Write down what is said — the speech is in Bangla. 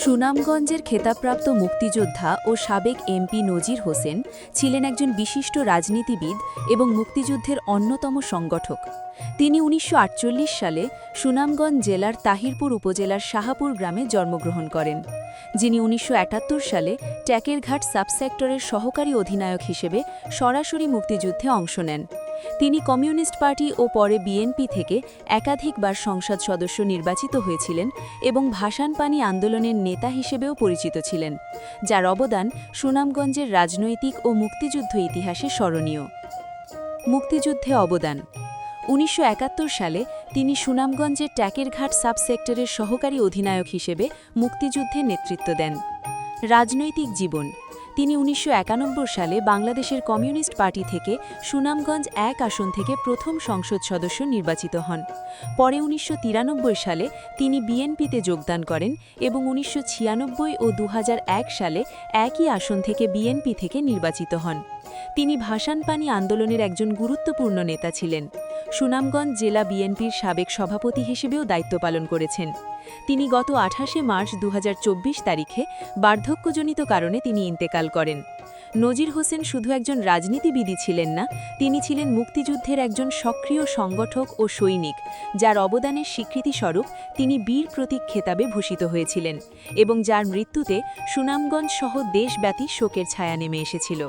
সুনামগঞ্জের খেতাবপ্রাপ্ত মুক্তিযোদ্ধা ও সাবেক এমপি নজির হোসেন ছিলেন একজন বিশিষ্ট রাজনীতিবিদ এবং মুক্তিযুদ্ধের অন্যতম সংগঠক। তিনি ১৯৪৮ সালে সুনামগঞ্জ জেলার তাহিরপুর উপজেলার শাহাপুর গ্রামে জন্মগ্রহণ করেন, যিনি ১৯৭১ সালে ট্যাকেরঘাট সাবসেক্টরের সহকারী অধিনায়ক হিসেবে সরাসরি মুক্তিযুদ্ধে অংশ নেন। তিনি কমিউনিস্ট পার্টি ও পরে বিএনপি থেকে একাধিকবার সংসদ সদস্য নির্বাচিত হয়েছিলেন এবং ভাসানপানি আন্দোলনের নেতা হিসেবেও পরিচিত ছিলেন, যার অবদান সুনামগঞ্জের রাজনৈতিক ও মুক্তিযুদ্ধ ইতিহাসে স্মরণীয়। মুক্তিযুদ্ধে অবদান: ১৯৭১ সালে তিনি সুনামগঞ্জের ট্যাকেরঘাট সাবসেক্টরের সহকারী অধিনায়ক হিসেবে মুক্তিযুদ্ধে নেতৃত্ব দেন। রাজনৈতিক জীবন: তিনি ১৯৯১ সালে বাংলাদেশের কমিউনিস্ট পার্টি থেকে সুনামগঞ্জ ১ আসন থেকে প্রথম সংসদ সদস্য নির্বাচিত হন। পরে ১৯৯৩ সালে তিনি বিএনপিতে যোগদান করেন এবং ১৯৯৬ ও ২০০১ সালে একই আসন থেকে বিএনপি থেকে নির্বাচিত হন। তিনি ভাসানপানি আন্দোলনের একজন গুরুত্বপূর্ণ নেতা ছিলেন। সুনামগঞ্জ জেলা বিএনপির সাবেক সভাপতি হিসেবেও দায়িত্ব পালন করেছেন। তিনি গত ২৮শে মার্চ ২০২৪ তারিখে বার্ধক্যজনিত কারণে তিনি ইন্তেকাল করেন। নজির হোসেন শুধু একজন রাজনীতিবিদই ছিলেন না, তিনি ছিলেন মুক্তিযুদ্ধের একজন সক্রিয় সংগঠক ও সৈনিক, যার অবদানের স্বীকৃতিস্বরূপ তিনি বীর প্রতীক খেতাবে ভূষিত হয়েছিলেন এবং যার মৃত্যুতে সুনামগঞ্জ সহ দেশব্যাপী শোকের ছায়া নেমে এসেছিল।